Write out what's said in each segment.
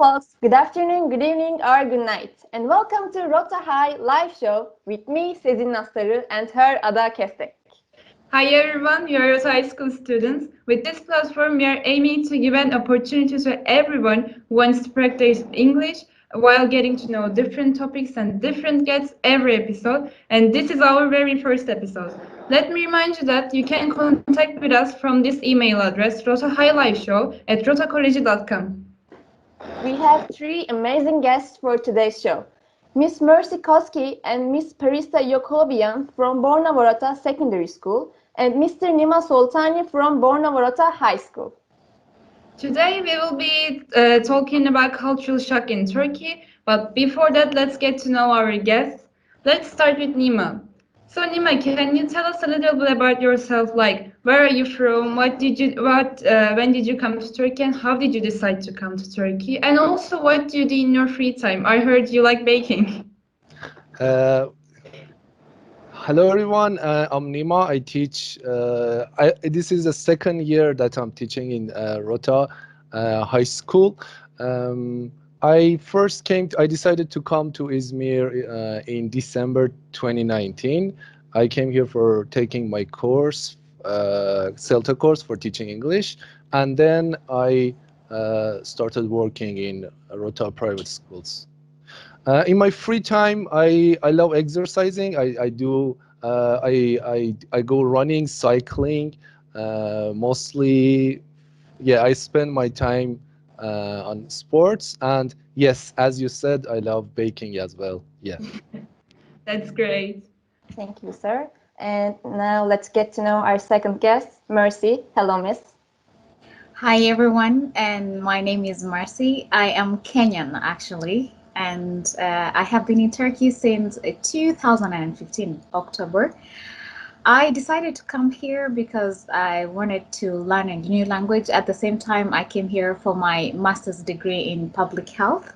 folks. Good afternoon, good evening, or good night. And welcome to Rota High Live Show with me, Sezin Nastaru, and her, Ada Kestek. Hi everyone, we are Rota High School students. With this platform, we are aiming to give an opportunity to everyone who wants to practice English while getting to know different topics and different guests every episode. And this is our very first episode. Let me remind you that you can contact with us from this email address, rotahighliveshow@rotacollege.com. We have three amazing guests for today's show. Miss Mercy Koskei and Miss Parissa Yoghoobian from Bornavorota Secondary School and Mr. Nima Soltani from Bornavorota High School. Today we will be talking about cultural shock in Turkey, but before that, let's get to know our guests. Let's start with Nima. So Nima, can you tell us a little bit about yourself? Like, where are you from? When did you come to Turkey, and how did you decide to come to Turkey? And also, what do you do in your free time? I heard you like baking. Uh, Hello everyone, I'm Nima. I teach. This is the second year that I'm teaching in Rota High School. I decided to come to Izmir in December 2019. I came here for taking my course, CELTA course for teaching English, and then I started working in Rota private schools. In my free time, I love exercising. I do I go running, cycling, mostly. Yeah, I spend my time on sports, and yes, as you said, I love baking as well. Yeah. That's great. Thank you, sir. And now let's get to know our second guest, Mercy. Hello, Miss. Hi everyone, and my name is Marcy. I am Kenyan actually, and I have been in Turkey since 2015 October. I decided to come here because I wanted to learn a new language. At the same time, I came here for my master's degree in public health.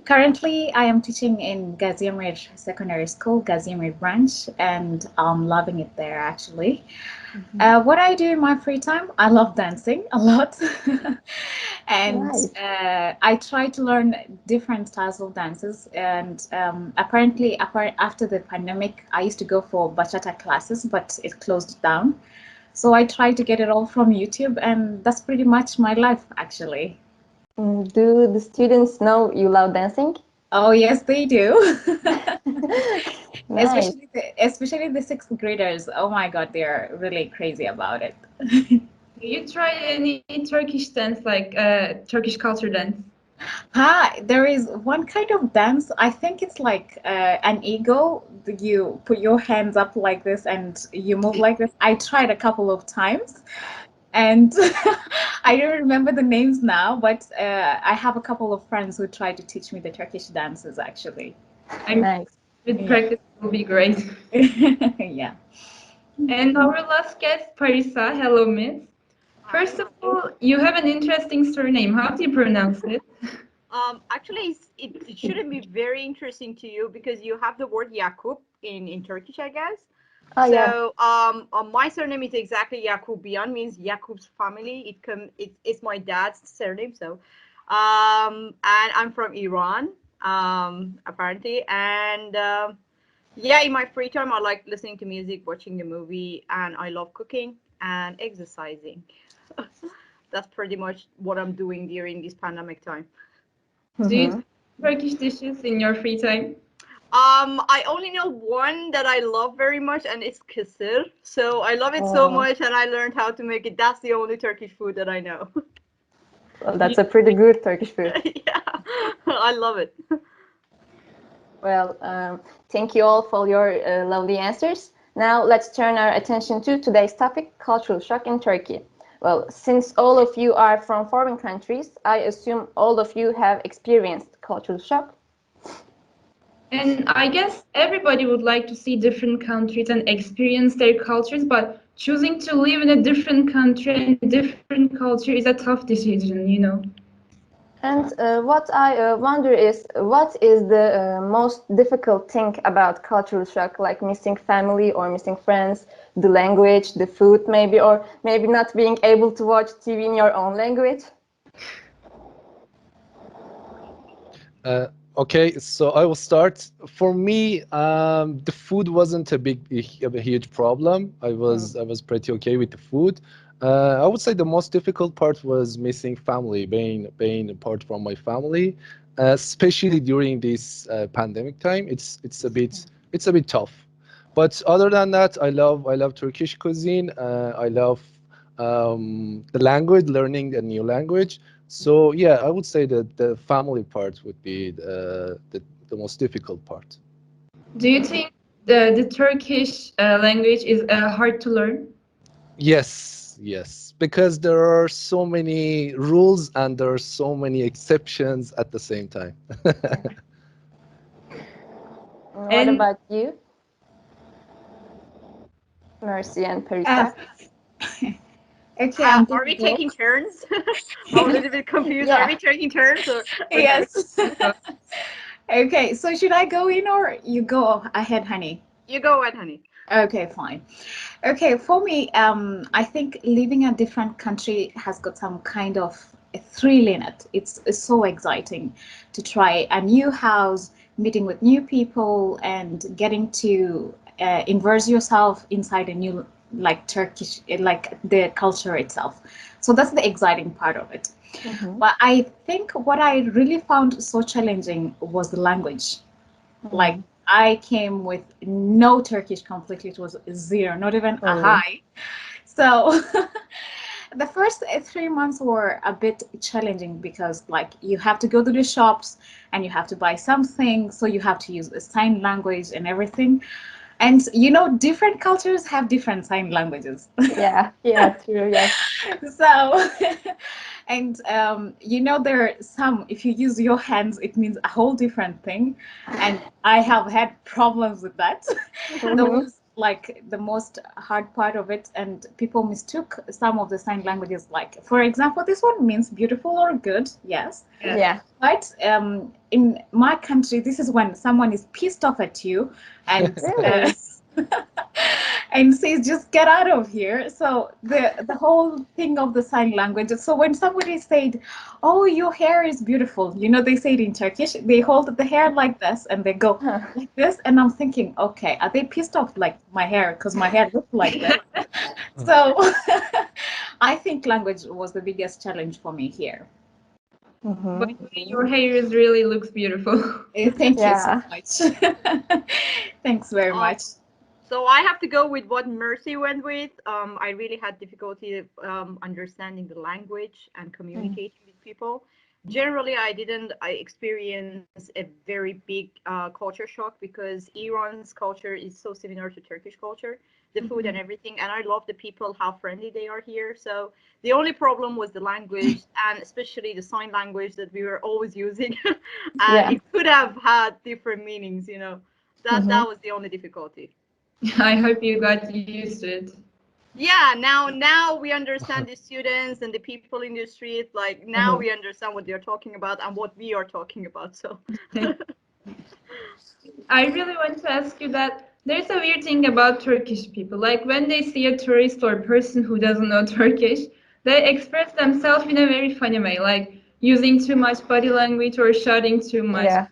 Currently, I am teaching in Gaziemir Secondary School, Gaziemir branch, and I'm loving it there actually. What I do in my free time, I love dancing a lot. And Nice. I try to learn different styles of dances. And after the pandemic, I used to go for bachata classes, but it closed down. So I try to get it all from YouTube, and that's pretty much my life, actually. Do the students know you love dancing? Oh, yes, they do. Nice. Especially the sixth graders. Oh my God, they're really crazy about it. Do you try any Turkish dance, like Turkish culture dance? There is one kind of dance. I think it's like an ego. You put your hands up like this and you move like this. I tried a couple of times and I don't remember the names now, but I have a couple of friends who try to teach me the Turkish dances actually. I'm Nice. with Yeah. practice will be great. Yeah. And our last guest, Parissa. Hello, Miss. Hi. First of all, you have an interesting surname. How do you pronounce it? Actually, it shouldn't be very interesting to you because you have the word Yakub in Turkish, I guess. Oh, yeah. So, my surname is exactly Yoghoobian, means Yakub's family. It's my dad's surname. So, and I'm from Iran, apparently. And yeah, in my free time, I like listening to music, watching the movie, and I love cooking and exercising. That's pretty much what I'm doing during this pandemic time. Do you Mhm. do Turkish dishes in your free time? I only know one that I love very much, and it's kısır. So I love it so Oh, much, and I learned how to make it. That's the only Turkish food that I know. well, that's a pretty good Turkish food. Yeah, I love it. Well, thank you all for your lovely answers. Now let's turn our attention to today's topic, cultural shock in Turkey. Well, since all of you are from foreign countries, I assume all of you have experienced cultural shock. And I guess everybody would like to see different countries and experience their cultures, but choosing to live in a different country and different culture is a tough decision. And what I wonder is, what is the most difficult thing about cultural shock, like missing family or missing friends, the language, the food maybe, or maybe not being able to watch TV in your own language? Uh, okay, so I will start. For me, the food wasn't a huge problem. I was pretty okay with the food. I would say the most difficult part was missing family, being apart from my family, especially during this pandemic time. It's a bit tough. But other than that, I love Turkish cuisine. I love the language, learning a new language. So yeah, I would say that the family part would be the most difficult part. Do you think the Turkish language is hard to learn? Yes, yes, because there are so many rules and there are so many exceptions at the same time. What And about you, Mercy and Uh, Parissa? okay, I'm Are we taking taking notes. turns? I'm a little bit confused. Are Yeah. we taking turns or okay? Yes. Okay, so should I go in or you go ahead, honey? You go ahead, honey. Okay, fine. Okay, for me, I think living in a different country has got some kind of a thrill in it. It's so exciting to try a new house, meeting with new people, and getting to immerse yourself inside a new, like Turkish, like the culture itself. So that's the exciting part of it. Mm-hmm. But I think what I really found so challenging was the language. Like Mm. I came with no Turkish completely. It was zero, not even a Oh. hi. So the first 3 months were a bit challenging because like you have to go to the shops and you have to buy something. So you have to use a sign language and everything. And different cultures have different sign languages. Yeah, yeah, true, yes. So, and there are some, if you use your hands, it means a whole different thing. And I have had problems with that. That Mm-hmm. was like the most hard part of it. And people mistook some of the sign languages. Like, for example, this one means beautiful or good, yes. yes. Yeah. But in my country, this is when someone is pissed off at you and Really? and says, "Just get out of here." So the whole thing of the sign language. So when somebody said, "Oh, your hair is beautiful," they say it in Turkish. They hold the hair like this and they go Huh. like this, and I'm thinking, okay, are they pissed off like my hair because my hair looks like this? So I think language was the biggest challenge for me here. By Mm-hmm. the way, your hair is really looks beautiful. Thank you so Yeah. much. Thanks very Um, much. so I have to go with what Mercy went with. I really had difficulty understanding the language and Mm. communicating with people. Generally, I experienced a very big culture shock because Iran's culture is so similar to Turkish culture, the food and everything. And I love the people, how friendly they are here. So the only problem was the language and especially the sign language that we were always using. And Yeah. it could have had different meanings, That Mm-hmm. that was the only difficulty. I hope you got used to it. Yeah, now we understand the students and the people in the street. Like now Mm-hmm. we understand what they're talking about and what we are talking about. So I really want to ask you that there's a weird thing about Turkish people. Like when they see a tourist or person who doesn't know Turkish, they express themselves in a very funny way, like using too much body language or shouting too much. Yeah.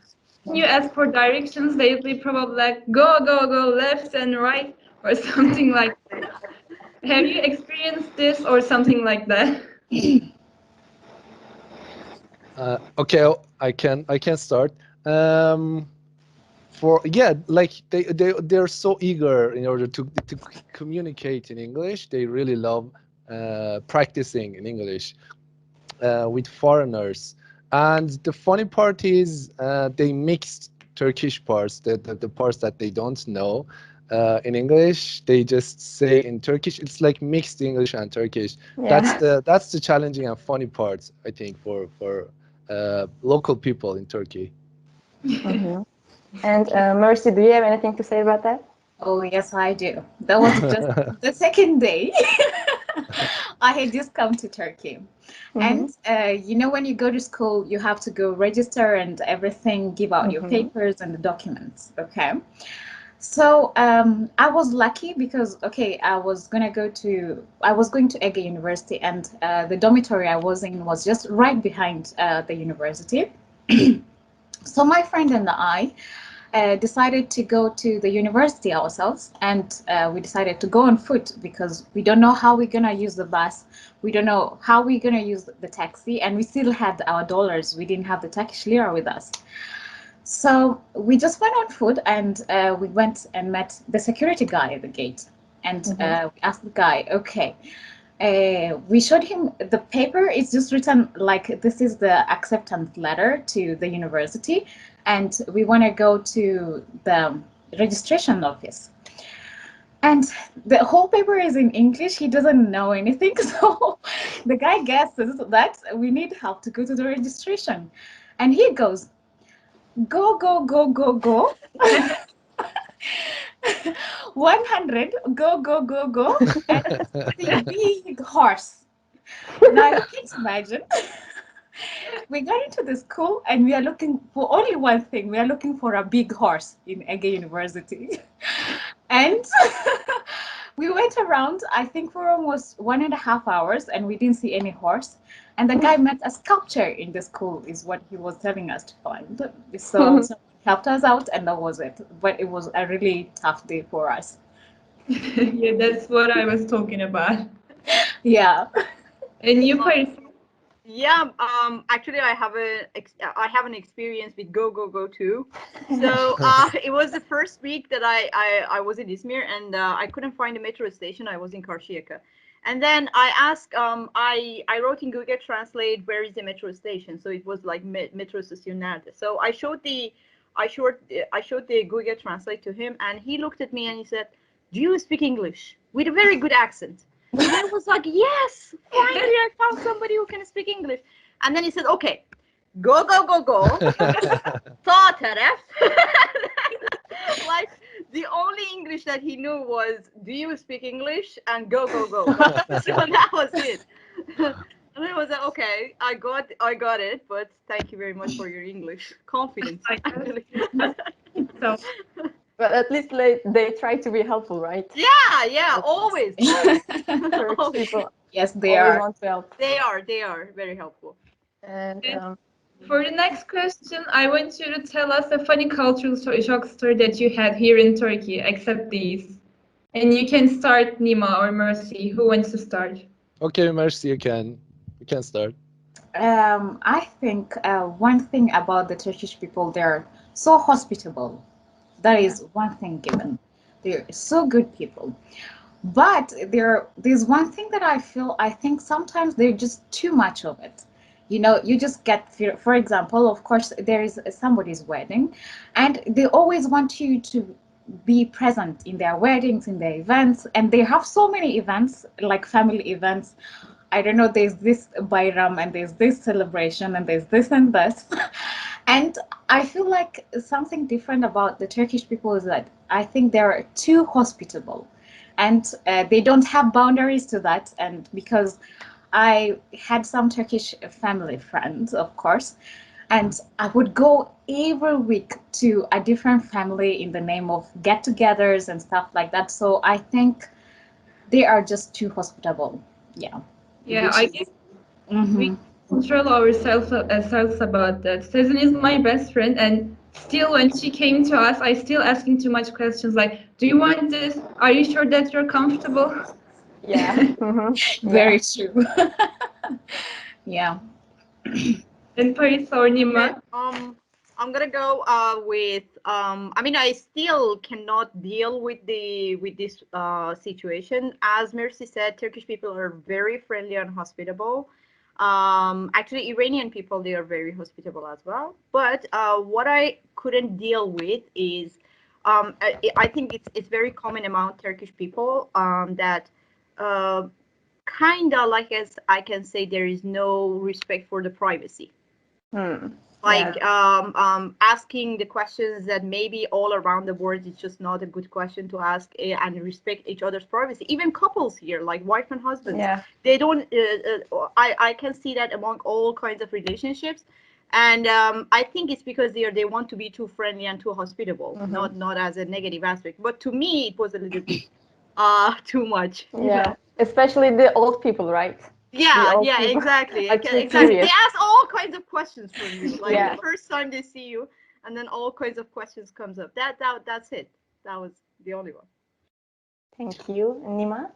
When you ask for directions, they'll be probably like, go, go, go, left and right, or something like that. Have you experienced this or something like that? Okay, I can start. Um, for yeah, like they're so eager in order to communicate in English. They really love practicing in English with foreigners. And the funny part is they mixed Turkish parts, the parts that they don't know in English. They just say in Turkish. It's like mixed English and Turkish. That's Yeah. the challenging and funny part, I think, for local people in Turkey. Mm-hmm. And Mercy, do you have anything to say about that? Oh, yes, I do. That was just the second day I had just come to Turkey. Mm-hmm. And when you go to school, you have to go register and everything, give out your Mm-hmm. papers and the documents. Okay. So I was lucky because, okay, I was going to Ege University, and the dormitory I was in was just right behind the university. So my friend and I decided to go to the university ourselves, and we decided to go on foot because we don't know how we're gonna use the bus, we don't know how we're gonna use the taxi, and we still had our dollars. We didn't have the Turkish lira with us. So we just went on foot, and we went and met the security guy at the gate. And we asked the guy, okay, we showed him the paper. It's just written like this is the acceptance letter to the university, and we want to go to the registration office. And the whole paper is in English. He doesn't know anything, so the guy guesses that we need help to go to the registration, and he goes, go, go, go, go, go. 100, go, go, go, go, and the big horse. Now you can imagine. We got into the school and we are looking for only one thing. We are looking for a big horse in Ege University. And we went around, I think, for almost 1.5 hours, and we didn't see any horse. And the guy met a sculpture in the school, is what he was telling us to find. So someone helped us out, and that was it. But it was a really tough day for us. Yeah, that's what I was talking about. Yeah. And you, Parissa? Yeah, actually, I have an experience with Go Go Go too. So it was the first week that I was in Izmir, and I couldn't find a metro station. I was in Karşıyaka, and then I asked, I wrote in Google Translate where is the metro station. So it was like metro station nerede. So I showed the Google Translate to him, and he looked at me and he said, "Do you speak English?" With a very good accent. And I was like, yes, finally I found somebody who can speak English. And then he said, okay, go, go, go, go. Sağ taraf. Like, the only English that he knew was, do you speak English? And go, go, go. So that was it. And I was like, okay, I got it, but thank you very much for your English. Confidence, actually. So, But at least they try to be helpful, right? Yeah, always. Turkish people Yes, they always are. want to help. They are very helpful. And for the next question, I want you to tell us a funny cultural shock story that you had here in Turkey, except these. And you can start, Nima or Mercy. Who wants to start? Okay, Mercy, you can start. I think one thing about the Turkish people, they're so hospitable. That is one thing given. They're so good people. But there's one thing that I think sometimes they're just too much of it. You know, you just get, for example, of course, there is somebody's wedding, and they always want you to be present in their weddings, in their events, and they have so many events, like family events. I don't know, there's this Bayram and there's this celebration and there's this and this. And I feel like something different about the Turkish people is that I think they're too hospitable, and they don't have boundaries to that. And because I had some Turkish family friends, of course, and I would go every week to a different family in the name of get-togethers and stuff like that. So I think they are just too hospitable. Yeah. Yeah, Which I is- guess Mhm. we control ourselves about that. Sezin is my best friend, and still, when she came to us, I still asking too much questions like, "Do you want this? Are you sure that you're comfortable?" yeah. Very true. Yeah. And Paris or Okay. Nima? I'm gonna go with I mean, I still cannot deal with this situation. As Mercy said, Turkish people are very friendly and hospitable. Actually, Iranian people, they are very hospitable as well. But what I couldn't deal with is I think it's very common among Turkish people that kind of like, as I can say, there is no respect for the privacy. Like asking the questions that maybe all around the world is just not a good question to ask, and respect each other's privacy. Even couples here, like wife and husbands, Yeah. they don't. I can see that among all kinds of relationships, and I think it's because they want to be too friendly and too hospitable, not as a negative aspect. But to me, it was a little bit too much. Yeah. Especially the old people, right? Yeah, all yeah, people exactly. are too Exactly. They serious. ask all kinds of questions from you. Like Yeah. the first time they see you, and then all kinds of questions comes up. That's it. That was the only one. Thank you, Nima.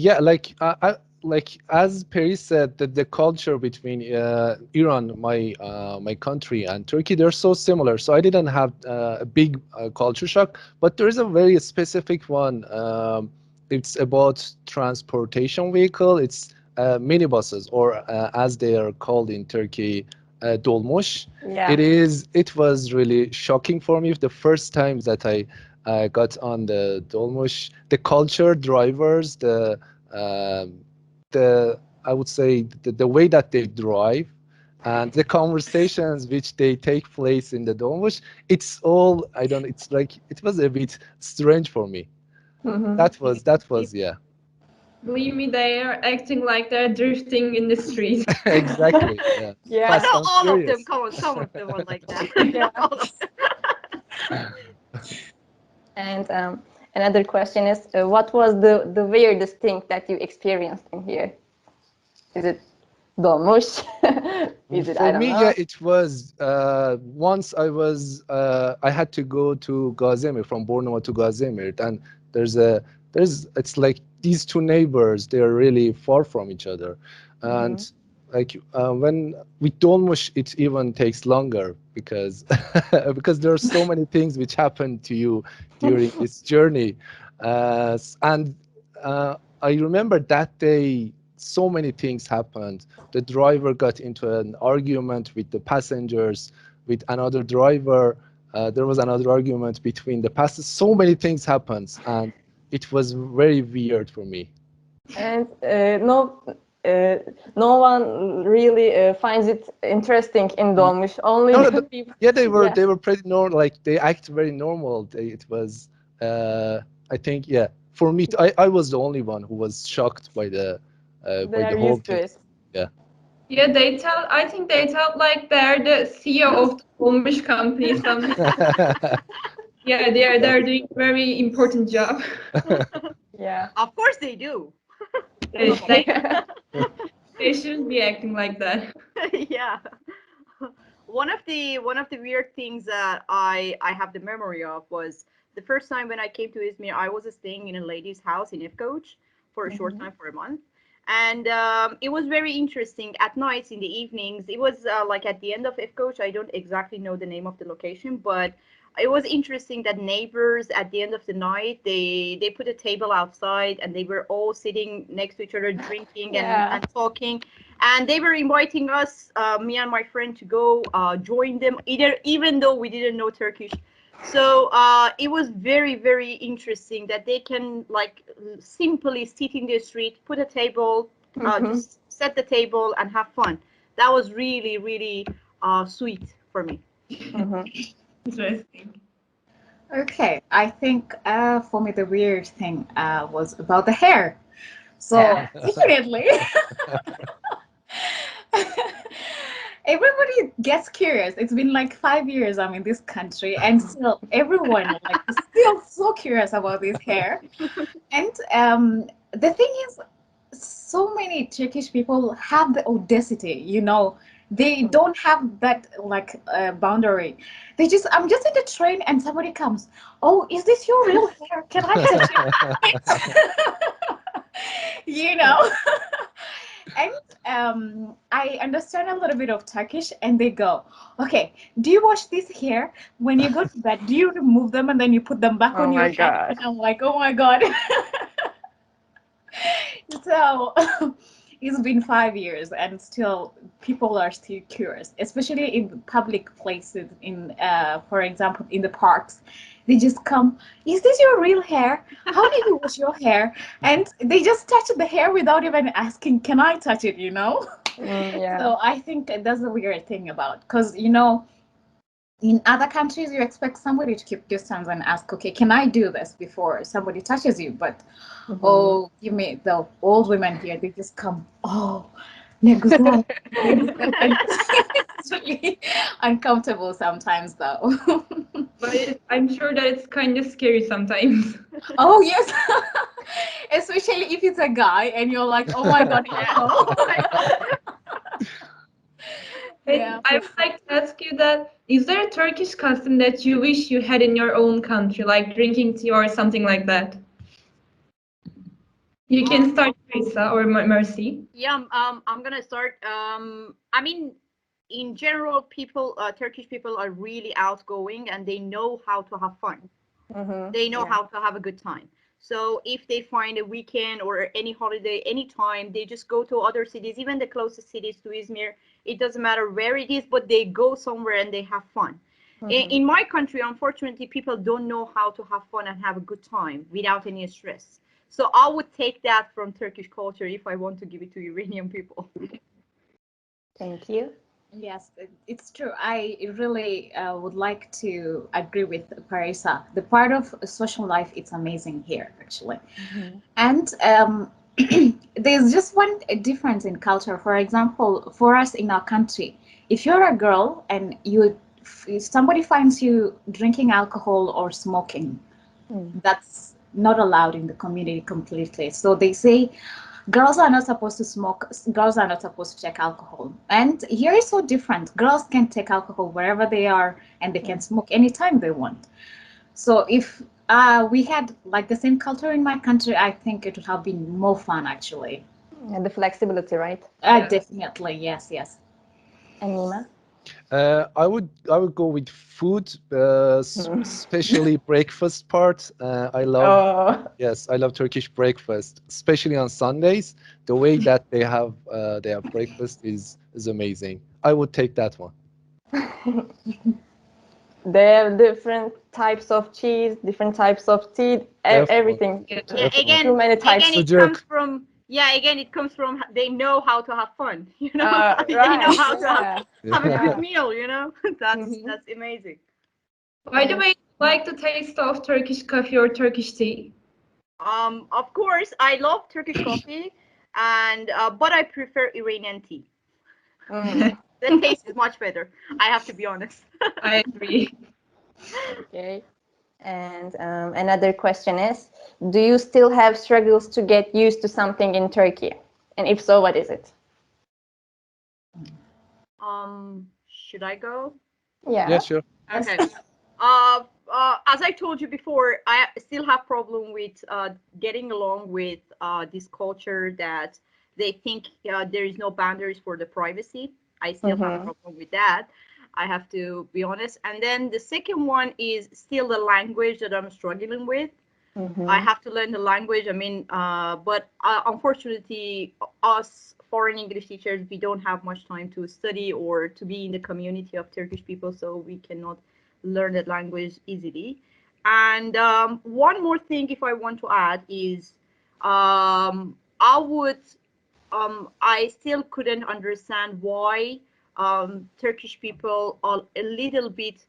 Yeah, like as Perry said, that the culture between Iran, my country, and Turkey, they're so similar. So I didn't have a big culture shock, but there is a very specific one. It's about transportation vehicle. It's minibuses, or as they are called in Turkey, dolmuş. Yeah. It was really shocking for me the first time that I got on the dolmuş. The culture, drivers, the I would say the way that they drive, and the conversations which they take place in the dolmuş. It's all I don't. It's like it was a bit strange for me. Mhm. That was yeah. Believe me, they are acting like they're drifting in the street. Exactly, yeah. Yeah. But Fast not and all of them. Furious. Come on, some of them are like that. Yeah. Not all of them. And another question is, what was the weirdest thing that you experienced in here? Is it dolmuş? Is it, I For don't me, know. yeah, it was once I had to go to Gazemir, from Bornova to Gazemir, and there's it's like these two neighbors, they are really far from each other, and like when with Dolmuş it even takes longer because because there are so many things which happen to you during this journey, and I remember that day so many things happened. The driver got into an argument with the passengers, with another driver. There was another argument between the passengers. So many things happened, and it was very weird for me. And uh, no one really finds it interesting in Mm. dolmuş. Only No, no, the people. yeah, Yeah. they were pretty normal. Like they act very normal. It was, I think, yeah. For me, I was the only one who was shocked They by are the whole used to thing. it. Yeah. Yeah, I think they tell like they're the CEO of the Olmuş company, something. Yeah, they're doing very important job. Yeah. Of course they do. They, Come on. they, they shouldn't be acting like that. Yeah. One of the weird things that I have the memory of was the first time when I came to Izmir. I was staying in a lady's house in Ifkoch for a short time, for a month, and it was very interesting. At nights, in the evenings, it was like at the end of Ifkoch. I don't exactly know the name of the location, but it was interesting that neighbors at the end of the night, they put a table outside and they were all sitting next to each other drinking Yeah. and talking, and they were inviting us, me and my friend, to go join them, even though we didn't know Turkish. So it was very, very interesting that they can like simply sit in the street, put a table, just set the table and have fun. That was really, really sweet for me. Interesting. Okay, I think for me the weird thing was about the hair. So Yeah. definitely, everybody gets curious. It's been like 5 years I'm in this country, and still everyone like is still so curious about this hair. And the thing is, so many Turkish people have the audacity, they don't have that like boundary. I'm just in the train and somebody comes, oh, is this your real hair? Can I touch it? you know and I understand a little bit of Turkish, and they go, okay, do you wash this hair when you go to bed? Do you remove them and then you put them back Oh on your my head? God. And I'm like, oh my God. So it's been 5 years and still people are still curious, especially in public places, for example, in the parks. They just come, is this your real hair? How do you wash your hair? And they just touch the hair without even asking, can I touch it, Yeah. So I think that's the weird thing about, because, in other countries, you expect somebody to keep distance and ask, okay, can I do this before somebody touches you? But oh, give me the old women here, they just come, oh, ne güzel, ne güzel. And it's really uncomfortable sometimes, though. But I'm sure that it's kind of scary sometimes. Oh, yes. Especially if it's a guy and you're like, oh my God, no. And Yeah. I would like to ask you that, is there a Turkish custom that you wish you had in your own country, like drinking tea or something like that? You can start, Parissa or Mercy. Yeah, I'm gonna start. I mean, in general, Turkish people are really outgoing and they know how to have fun. They know Yeah. how to have a good time. So if they find a weekend or any holiday, anytime, they just go to other cities, even the closest cities to Izmir. It doesn't matter where it is, but they go somewhere and they have fun. In my country, unfortunately, people don't know how to have fun and have a good time without any stress. So I would take that from Turkish culture if I want to give it to Iranian people. Thank you. Yes, it's true. I really would like to agree with Parisa. The part of social life, it's amazing here, actually. And there's just one difference in culture. For example, for us in our country, if you're a girl and if somebody finds you drinking alcohol or smoking, that's not allowed in the community completely. So they say girls are not supposed to smoke, girls are not supposed to take alcohol. And here is so different. Girls can take alcohol wherever they are and they can smoke anytime they want. So if we had like the same culture in my country, I think it would have been more fun actually. And the flexibility, right? Yeah. Definitely, yes, yes. And Nima? I would go with food, especially breakfast part. I love Oh, Yes, I love Turkish breakfast, especially on Sundays. The way that they have breakfast is amazing. I would take that one. they have different types of cheese, different types of tea, Definitely. everything. Yeah. Yeah, Definitely. Too many types. again, it Sucuk. comes from again, it comes from they know how to have fun. They know Right. how to Yeah. have a good Yeah. meal. That's Mhm. that's amazing. By the way, like the taste of Turkish coffee or Turkish tea? Of course, I love Turkish coffee, and but I prefer Iranian tea. Mm. The taste is much better. I have to be honest. I agree. Okay. And another question is, do you still have struggles to get used to something in Turkey? And if so, what is it? Should I go? Yeah, Yeah. sure. Okay. As I told you before, I still have problem with getting along with this culture that they think there is no boundaries for the privacy. I still have problem with that. I have to be honest. And then the second one is still the language that I'm struggling with. I have to learn the language. I mean, but unfortunately, us foreign English teachers, we don't have much time to study or to be in the community of Turkish people, so we cannot learn that language easily. And one more thing, if I want to add, is I would, I still couldn't understand why Turkish people are a little bit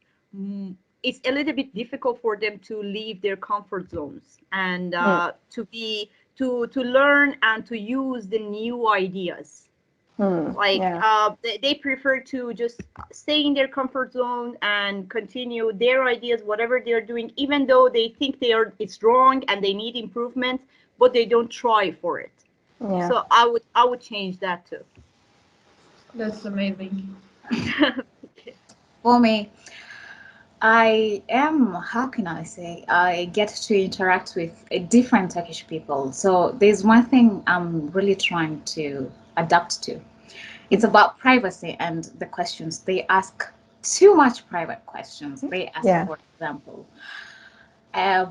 it's a little bit difficult for them to leave their comfort zones and to learn and to use the new ideas. Like Yeah. they prefer to just stay in their comfort zone and continue their ideas, whatever they're doing, even though they think it's wrong and they need improvement, but they don't try for it. Yeah. So I would change that too. That's amazing. For me, how can I say, I get to interact with different Turkish people. So there's one thing I'm really trying to adapt to. It's about privacy and the questions. They ask too much private questions. They ask, Yeah. for example,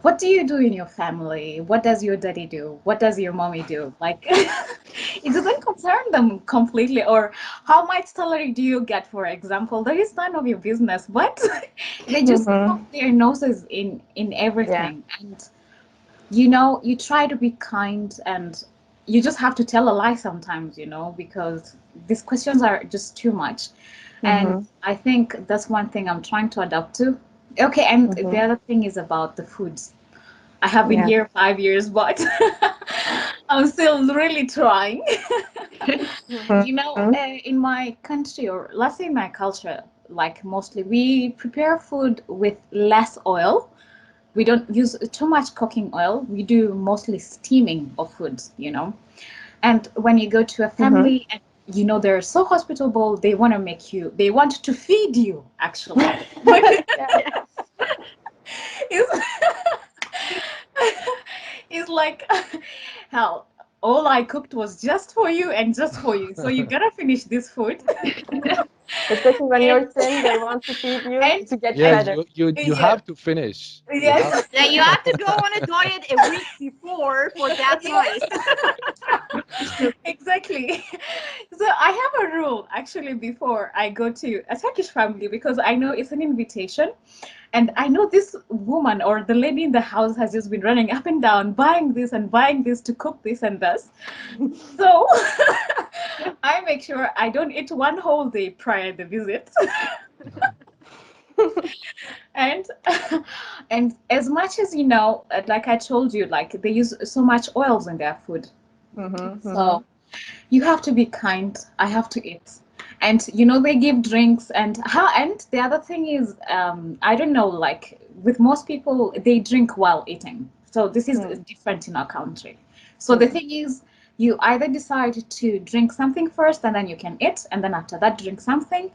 what do you do in your family? What does your daddy do? What does your mommy do? Like, it doesn't concern them completely. Or how much salary do you get, for example? That is none of your business. What? They just put their noses in everything. And you try to be kind and you just have to tell a lie sometimes, because these questions are just too much. And I think that's one thing I'm trying to adapt to. Okay, and the other thing is about the foods. I have been Yeah. here 5 years, but I'm still really trying. In my country, or let's say my culture, like mostly we prepare food with less oil we don't use too much cooking oil. We do mostly steaming of foods, you know. And when you go to a family and you know they're so hospitable, they want to make you, they want to feed you actually. Yes. it's, it's like hell, all I cooked was just for you and just for you, so you gotta finish this food. Especially when and, you're thin, they want to feed you and to get Yeah, and better. you yeah, have to finish. You have yes. Yeah, you have to go on a diet a week before for that night. Exactly. So I have a rule actually before I go to a Turkish family, because I know it's an invitation and I know this woman or the lady in the house has just been running up and down buying this to cook this and this. So I make sure I don't eat one whole day prior to the visit. And and as much as you know, like I told you, like they use so much oils in their food. So you have to be kind. I have to eat. And you know, they give drinks and how, and the other thing is, I don't know, like with most people, they drink while eating. So this is different in our country. So the thing is, you either decide to drink something first and then you can eat, and then after that drink something.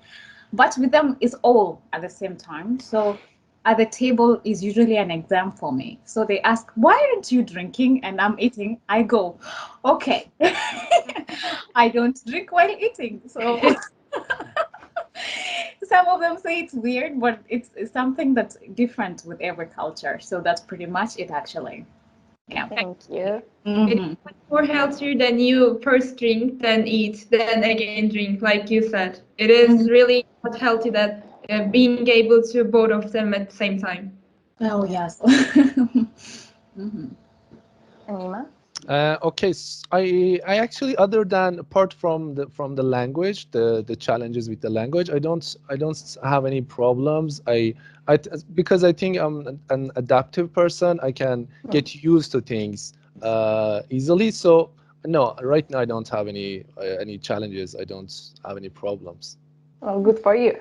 But with them, it's all at the same time. So at the table is usually an exam for me. So they ask, why aren't you drinking? And I'm eating. I go, okay. I don't drink while eating. So some of them say it's weird, but it's something that's different with every culture. So that's pretty much it, actually. Yeah. Thank you. It's Hmm. much more healthier than you first drink, then eat, then again drink, like you said. It is really not healthy that being able to both of them at the same time. Oh, Yeah. yes. Hmm. Anima? Okay, I actually, other than apart from the language, the challenges with the language, I don't have any problems. Because I think I'm an adaptive person. I can get used to things easily. So no, right now I don't have any challenges. I don't have any problems. Well, good for you.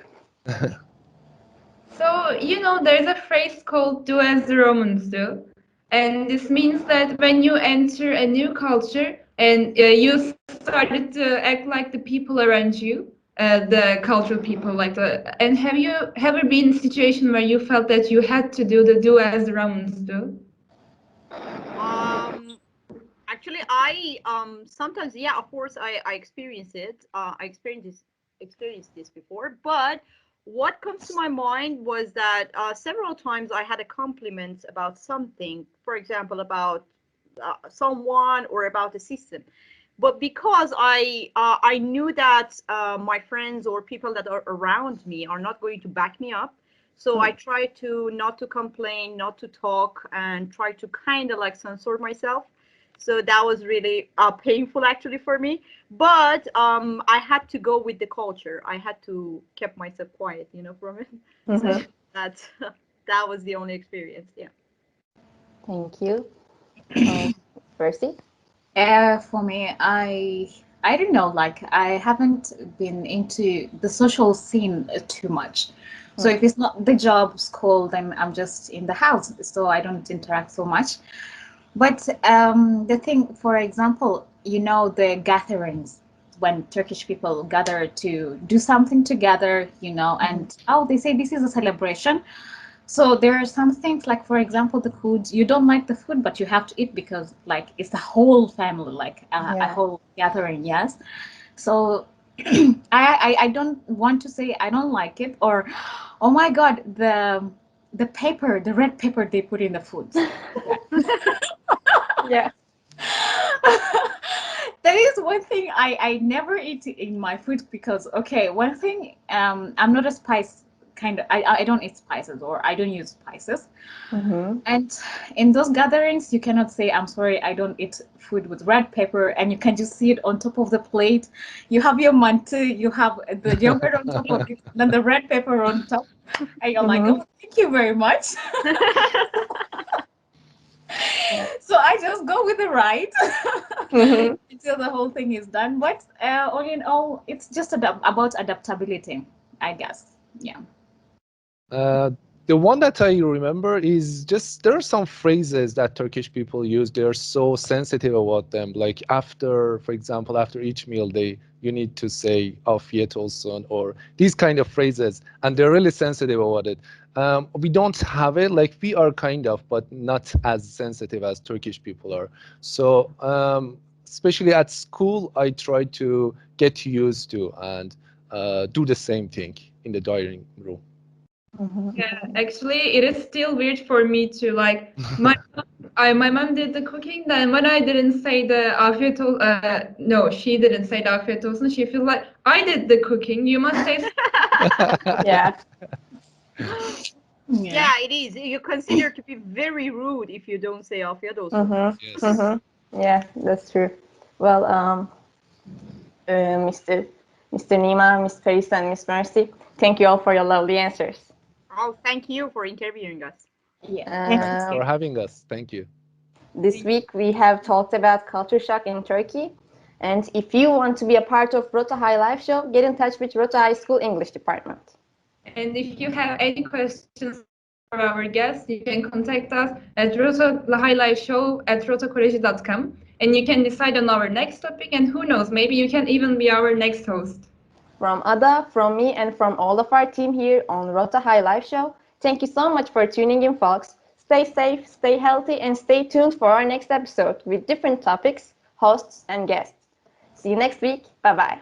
So, you know, there's a phrase called do as the Romans do. And this means that when you enter a new culture and you started to act like the people around you, the cultural people, and have you ever been in a situation where you felt that you had to do as the Romans do? Um, Actually, I sometimes, yeah, of course, I experience it. I experienced this before. But what comes to my mind was that several times I had a compliment about something, for example, about someone or about the system. But because I knew that my friends or people that are around me are not going to back me up, so I try to not to complain, not to talk, and try to kind of like censor myself. So that was really painful actually for me. But I had to go with the culture. I had to keep myself quiet, from it. So that that was the only experience. Yeah. Thank you. Percy? For me, I don't know, like I haven't been into the social scene too much. So if it's not the job school, then I'm just in the house, so I don't interact so much. But the thing, for example, you know, the gatherings when Turkish people gather to do something together, you know, and oh, they say this is a celebration. So there are some things like, for example, the food, you don't like the food, but you have to eat because like it's the whole family, like a Yeah. whole gathering, yes. So I don't want to say I don't like it, or oh my God, the pepper, the red pepper they put in the food. Yeah. That is one thing I never eat in my food because okay, one thing, I'm not a spice kind of, I don't eat spices or I don't use spices. And in those gatherings, you cannot say, I'm sorry, I don't eat food with red pepper, and you can just see it on top of the plate. You have your mante, you have the yogurt on top of it, then the red pepper on top, and you're like, oh, thank you very much. So I just go with the right until the whole thing is done. But all in all, it's just about adaptability, I guess. Yeah. Uh, the one that I remember is just there are some phrases that Turkish people use. They're so sensitive about them. Like after, for example, after each meal, you need to say afiyet olsun or these kind of phrases, and they're really sensitive about it. We don't have it. Like we are kind of, but not as sensitive as Turkish people are. So especially at school, I try to get used to and do the same thing in the dining room. Yeah, actually, it is still weird for me to like my mom did the cooking. Then when I didn't say the afiyet no, she didn't say the afiyet olsun. She feels like I did the cooking. You must say. Yeah. Yeah, it is. You consider to be very rude if you don't say afiyet olsun. Yes. Yeah, that's true. Well, Mr. Nima, Miss Parissa, and Miss Mercy, thank you all for your lovely answers. Oh, thank you for interviewing us. Thanks for having us. Thank you. This week we have talked about culture shock in Turkey. And if you want to be a part of Rota High Live Show, get in touch with Rota High School English Department. And if you have any questions for our guests, you can contact us at rotahighliveshow@rotacollege.com, and you can decide on our next topic. And who knows, maybe you can even be our next host. From Ada, from me, and from all of our team here on Rota High Live Show, thank you so much for tuning in, folks. Stay safe, stay healthy, and stay tuned for our next episode with different topics, hosts, and guests. See you next week. Bye-bye.